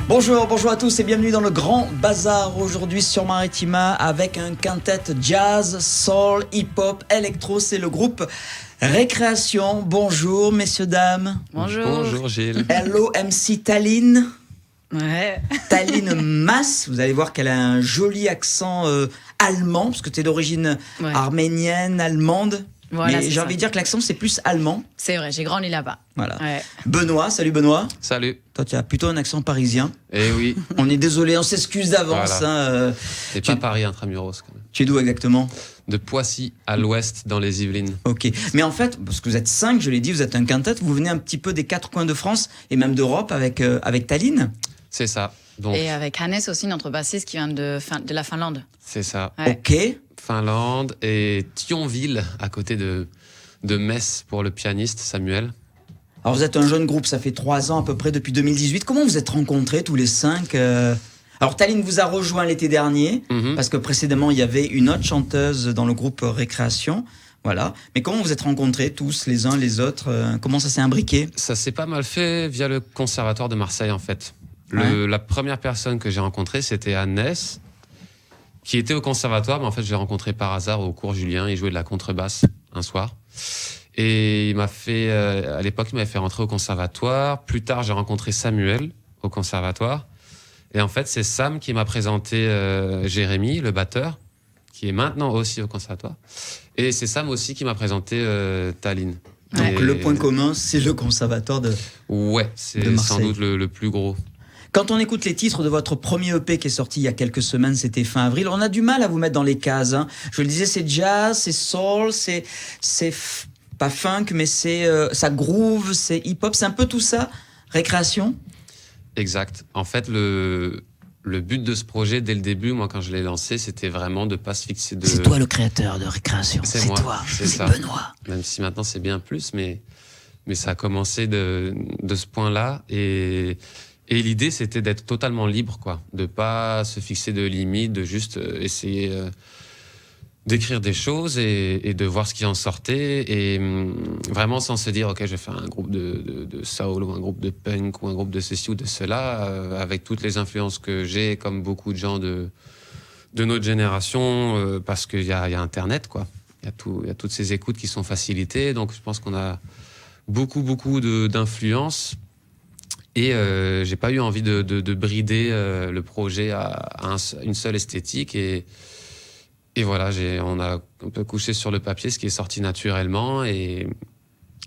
Bonjour, bonjour à tous et bienvenue dans le Grand Bazar aujourd'hui sur Maritima avec un quintet jazz, soul, hip-hop, électro. C'est le groupe Récréation. Bonjour messieurs, dames. Bonjour. Bonjour Gilles. Hello MC Tallinn. Ouais. Tallinn Mas, vous allez voir qu'elle a un joli accent allemand, parce que tu es d'origine arménienne, allemande. Voilà, mais j'ai envie de dire que l'accent c'est plus allemand. C'est vrai, j'ai grandi là-bas. Voilà. Ouais. Benoît, salut Benoît. Salut. Toi tu as plutôt un accent parisien. Eh oui. On est désolé, on s'excuse d'avance. Voilà. C'est tu... pas Paris intramuros quand même. Tu es d'où exactement ? De Poissy à l'ouest dans les Yvelines. Ok, mais en fait, parce que vous êtes 5, je l'ai dit, vous êtes un quintet, vous venez un petit peu des 4 coins de France et même d'Europe avec Tallinn. C'est ça. Donc, et avec Hannes aussi, notre bassiste qui vient de la Finlande. c'est ça. Ouais. Ok. Finlande et Thionville à côté de Metz pour le pianiste Samuel. Alors vous êtes un jeune groupe, ça fait 3 ans à peu près depuis 2018. Comment vous êtes rencontrés tous les 5 Alors Tallinn vous a rejoint l'été dernier, parce que précédemment il y avait une autre chanteuse dans le groupe Récréation. Voilà. Mais comment vous êtes rencontrés tous les uns les autres Comment ça s'est imbriqué ? Ça s'est pas mal fait via le conservatoire de Marseille en fait. La première personne que j'ai rencontrée, c'était Hannes, qui était au conservatoire, mais en fait, je l'ai rencontré par hasard au cours Julien. Il jouait de la contrebasse un soir. Et il m'a fait, à l'époque, il m'avait fait rentrer au conservatoire. Plus tard, j'ai rencontré Samuel au conservatoire. Et en fait, c'est Sam qui m'a présenté Jérémy, le batteur, qui est maintenant aussi au conservatoire. Et c'est Sam aussi qui m'a présenté Tallinn. Donc le point commun, c'est le conservatoire de Ouais, c'est de sans doute le plus gros. Quand on écoute les titres de votre premier EP qui est sorti il y a quelques semaines, c'était fin avril, on a du mal à vous mettre dans les cases. Hein. Je le disais, c'est jazz, c'est soul, c'est pas funk, mais ça groove, c'est hip-hop, c'est un peu tout ça. Récréation. Exact. En fait, le but de ce projet, dès le début, moi, quand je l'ai lancé, c'était vraiment de pas se fixer de... C'est toi le créateur de Récréation. C'est moi. toi. C'est ça. Benoît. Même si maintenant c'est bien plus, mais ça a commencé de ce point-là. Et l'idée, c'était d'être totalement libre, quoi. De pas se fixer de limites, de juste essayer d'écrire des choses et de voir ce qui en sortait. Et vraiment sans se dire, OK, je vais faire un groupe de soul ou un groupe de punk ou un groupe de ceci ou de cela, avec toutes les influences que j'ai, comme beaucoup de gens de notre génération, parce qu'il y a Internet, quoi. Il y a toutes ces écoutes qui sont facilitées. Donc, je pense qu'on a beaucoup d'influences. Et j'ai pas eu envie de brider le projet à une seule esthétique. Et voilà, on a un peu couché sur le papier ce qui est sorti naturellement. Et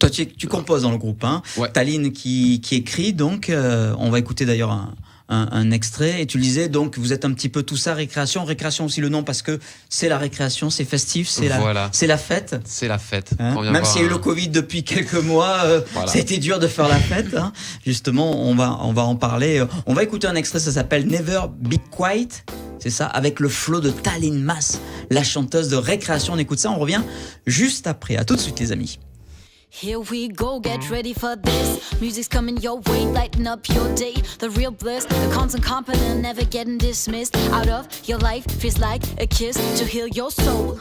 Toi, tu composes dans le groupe, hein. Ouais. Tallinn qui écrit, donc on va écouter d'ailleurs un extrait. Et tu le disais, donc vous êtes un petit peu tout ça, Récréation. Récréation aussi le nom parce que c'est la récréation, c'est festif, c'est la fête. C'est la fête. Hein, même s'il y a eu le Covid depuis quelques mois, ça a été dur de faire la fête. Hein. Justement, on va en parler. On va écouter un extrait, ça s'appelle Never Be Quiet. C'est ça, avec le flow de Tallinn Mas, la chanteuse de Récréation. On écoute ça, on revient juste après. À tout de suite les amis. Here we go, get ready for this. Music's coming your way, lighten up your day. The real bliss, the constant confident, never getting dismissed. Out of your life feels like a kiss to heal your soul.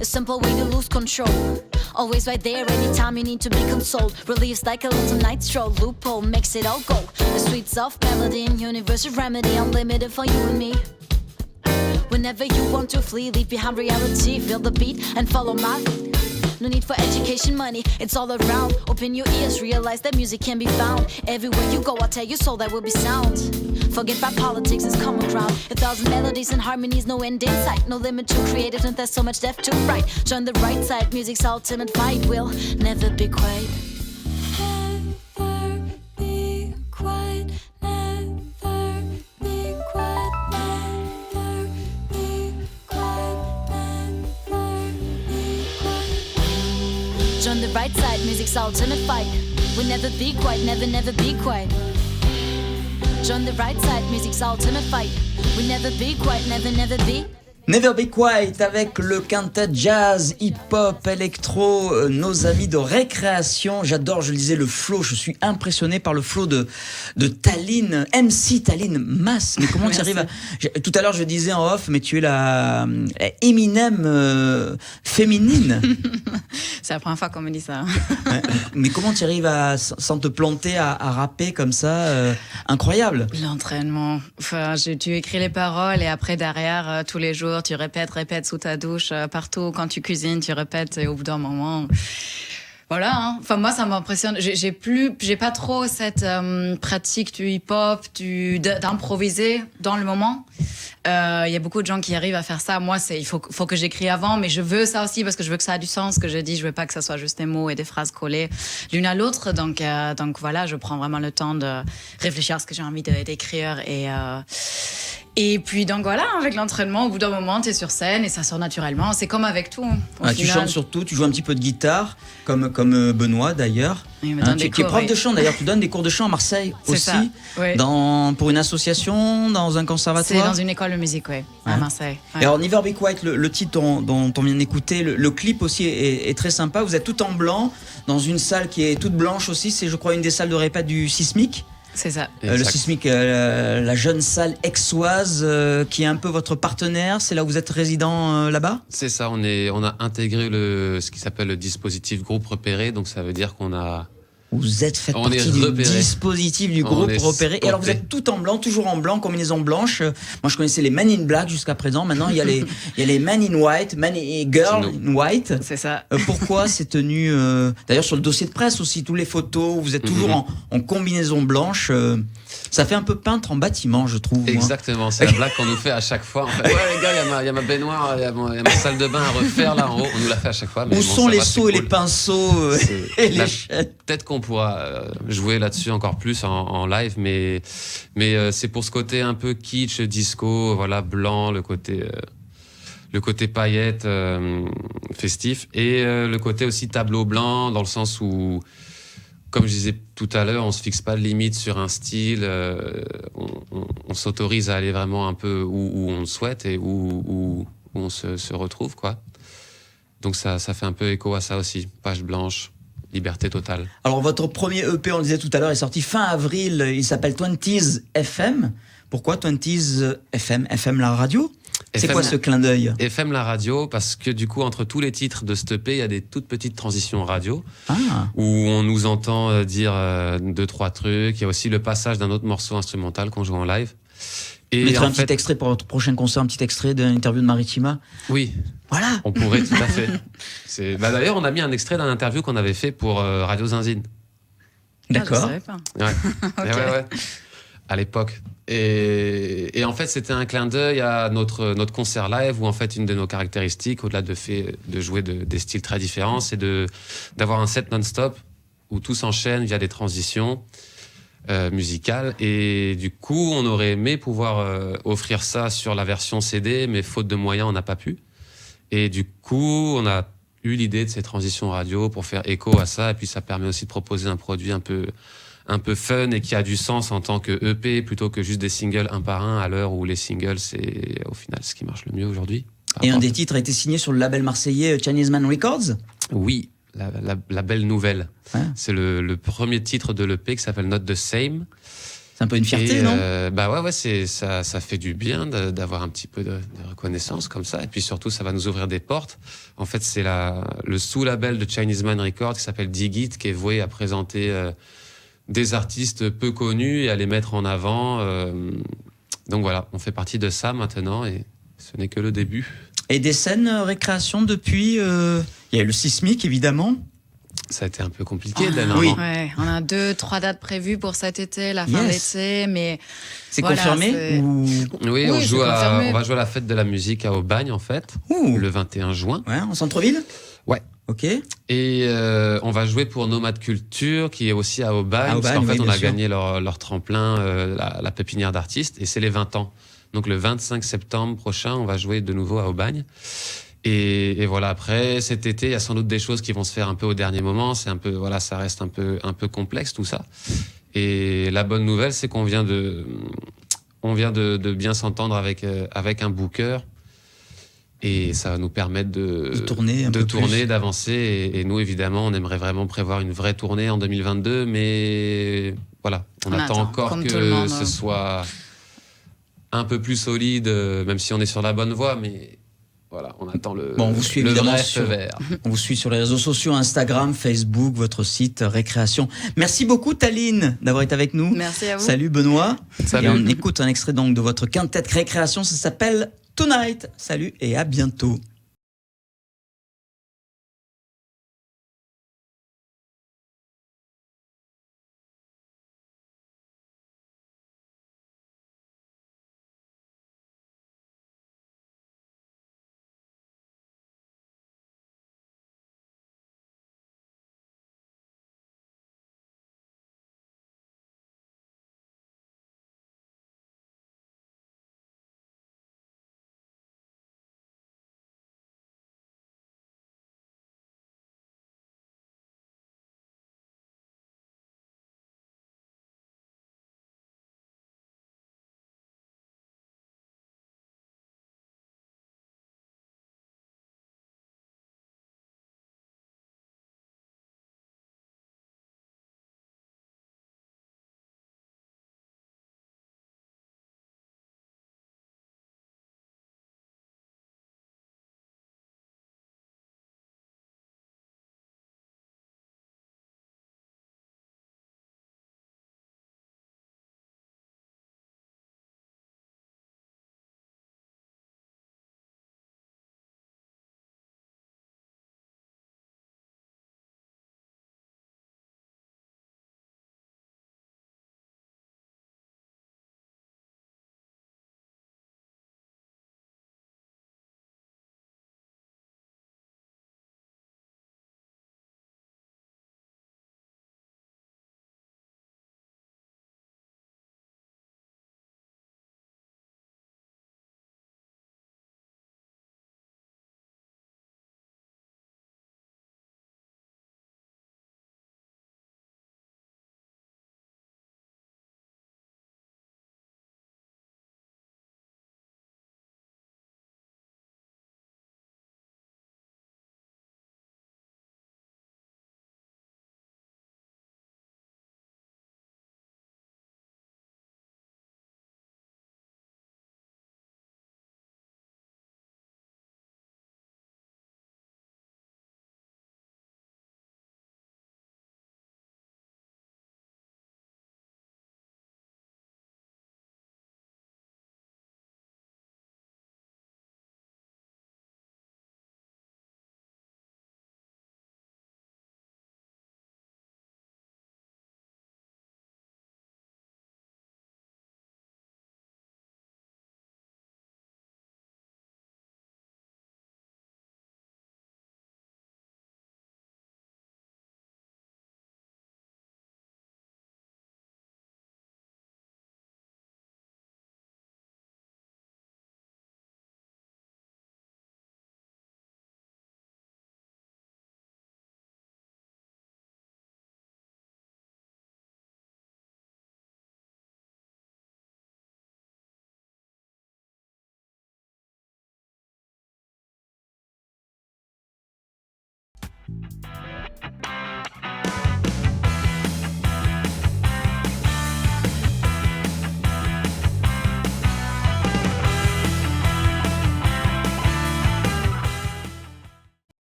A simple way to lose control. Always right there, anytime you need to be consoled. Relieves like a little night stroll. Loophole makes it all go. The sweet soft melody and universal remedy, unlimited for you and me. Whenever you want to flee, leave behind reality. Feel the beat and follow my lead. No need for education, money, it's all around. Open your ears, realize that music can be found. Everywhere you go, I'll tell your soul that will be sound. Forget about politics, it's common ground. 1,000 melodies and harmonies, no end in sight. No limit to creative, and there's so much depth to write. Join the right side, music's ultimate fight. Will never be quiet. Never be quiet. Never be quiet. Never be quiet. Never be quiet. Join the right side, music's ultimate fight. We'll never be quiet, never be quiet. Join the right side, music's ultimate fight. We'll never be quiet, never be. Never Be Quiet avec le quintet jazz, hip-hop, électro, nos amis de Récréation. J'adore, je le disais, le flow. Je suis impressionné par le flow de Tallinn, MC Tallinn Mas. Mais comment tu arrives à... Tout à l'heure, je disais en off, mais tu es la Eminem féminine. C'est la première fois qu'on me dit ça. Mais comment tu arrives à, sans te planter, à rapper comme ça incroyable. L'entraînement. Enfin, tu écris les paroles et après, derrière, tous les jours, tu répètes sous ta douche, partout. Quand tu cuisines, tu répètes et au bout d'un moment... Voilà, hein. Enfin, moi, ça m'impressionne. J'ai pas trop cette pratique du hip-hop, d'improviser dans le moment. Il y a beaucoup de gens qui arrivent à faire ça. Moi, il faut que j'écris avant, mais je veux ça aussi parce que je veux que ça a du sens, ce que je dis. Je veux pas que ça soit juste des mots et des phrases collées l'une à l'autre. Donc voilà, je prends vraiment le temps de réfléchir à ce que j'ai envie d'écrire et puis donc voilà, avec l'entraînement, au bout d'un moment, t'es sur scène et ça sort naturellement. C'est comme avec tout. Tu chantes surtout, tu joues un petit peu de guitare, comme Benoît d'ailleurs. Tu es prof de chant d'ailleurs, tu donnes des cours de chant à Marseille aussi, ça, oui. Pour une association, dans un conservatoire. C'est dans une école de musique, oui, à Marseille. Ouais. Et alors Never Be Quiet, le titre dont on vient d'écouter, le clip aussi est très sympa. Vous êtes tout en blanc, dans une salle qui est toute blanche aussi. C'est, je crois, une des salles de répète du Sismic. C'est ça. Le Sismic, la jeune salle aixoise qui est un peu votre partenaire. C'est là où vous êtes résident là-bas ? C'est ça, on a intégré ce qui s'appelle le dispositif groupe repéré. Donc ça veut dire qu'on a... Vous êtes fait partie du dispositif du groupe repéré. Et alors vous êtes tout en blanc, toujours en blanc, combinaison blanche. Moi je connaissais les Men in Black jusqu'à présent. Maintenant il y a les Men in White, Girl in White. C'est ça. Pourquoi ces tenues D'ailleurs sur le dossier de presse aussi, toutes les photos, vous êtes toujours en combinaison blanche. Ça fait un peu peintre en bâtiment, je trouve. Exactement, moi. C'est la blague qu'on nous fait à chaque fois. En fait. Ouais les gars, il y a ma baignoire, il y a ma salle de bain à refaire là en haut. On nous l'a fait à chaque fois. Mais où sont les seaux et les pinceaux et les chaînes ? Peut-être qu'on pourra jouer là-dessus encore plus en live, mais c'est pour ce côté un peu kitsch, disco, voilà, blanc, le côté paillettes, festif, et le côté aussi tableau blanc, dans le sens où, comme je disais tout à l'heure, on se fixe pas de limite sur un style, on s'autorise à aller vraiment un peu où on le souhaite et où on se retrouve, quoi. Donc ça fait un peu écho à ça aussi, page blanche. Liberté totale. Alors votre premier EP, on le disait tout à l'heure, est sorti fin avril, il s'appelle 20s FM. Pourquoi 20s FM ? FM la radio ? C'est quoi ce clin d'œil ? FM la radio, parce que du coup, entre tous les titres de cet EP, il y a des toutes petites transitions radio, où on nous entend dire 2-3 trucs. Il y a aussi le passage d'un autre morceau instrumental qu'on joue en live. Et mettre un petit extrait pour votre prochain concert, un petit extrait d'une interview de Maritima. Oui. Voilà. On pourrait, tout à fait. D'ailleurs, on a mis un extrait d'un interview qu'on avait fait pour Radio Zinzine. D'accord. Je savais pas. Ouais. Okay. Ouais. À l'époque. Et en fait, c'était un clin d'œil à notre concert live, où en fait, une de nos caractéristiques, au-delà de jouer des styles très différents, c'est d'avoir un set non-stop où tout s'enchaîne via des transitions musicales. Et du coup, on aurait aimé pouvoir offrir ça sur la version CD, mais faute de moyens, on n'a pas pu. Et du coup, on a eu l'idée de ces transitions radio pour faire écho à ça. Et puis, ça permet aussi de proposer un produit un peu fun et qui a du sens en tant que EP plutôt que juste des singles un par un, à l'heure où les singles, c'est au final ce qui marche le mieux aujourd'hui. Et un des titres a été signé sur le label marseillais Chinese Man Records ? Oui, la belle nouvelle. Ouais. C'est le premier titre de l'EP qui s'appelle Not the Same. C'est un peu une fierté, non ? Ouais, ça fait du bien d'avoir un petit peu de reconnaissance comme ça. Et puis surtout, ça va nous ouvrir des portes. En fait, c'est le sous-label de Chinese Man Records qui s'appelle Digit, qui est voué à présenter des artistes peu connus et à les mettre en avant. Donc voilà, on fait partie de ça maintenant et ce n'est que le début. Et des scènes récréation depuis il y a le Sismic, évidemment. Ça a été un peu compliqué, oui. Ouais, on a 2-3 dates prévues pour cet été, la fin d'été, mais... C'est confirmé Oui, on va jouer à la fête de la musique à Aubagne, en fait, le 21 juin. Ouais, en centre-ville ? Ouais. Ok. Et on va jouer pour Nomade Culture, qui est aussi à Aubagne, parce qu'en fait, on a gagné leur tremplin, la pépinière d'artistes, et c'est les 20 ans. Donc le 25 septembre prochain, on va jouer de nouveau à Aubagne. Et voilà, après, cet été, il y a sans doute des choses qui vont se faire un peu au dernier moment. C'est un peu, voilà, ça reste un peu complexe, tout ça. Et la bonne nouvelle, c'est qu'on vient de bien s'entendre avec un booker Et ça va nous permettre de tourner d'avancer. Et nous, évidemment, on aimerait vraiment prévoir une vraie tournée en 2022. Mais voilà, on attend encore que ce soit un peu plus solide, même si on est sur la bonne voie. Mais voilà, on attend on vous suit évidemment on vous suit sur les réseaux sociaux, Instagram, Facebook, votre site Récréation. Merci beaucoup Taline d'avoir été avec nous. Merci à vous. Salut Benoît. Salut. Et on écoute un extrait donc de votre quintet Récréation, ça s'appelle Tonight. Salut et à bientôt.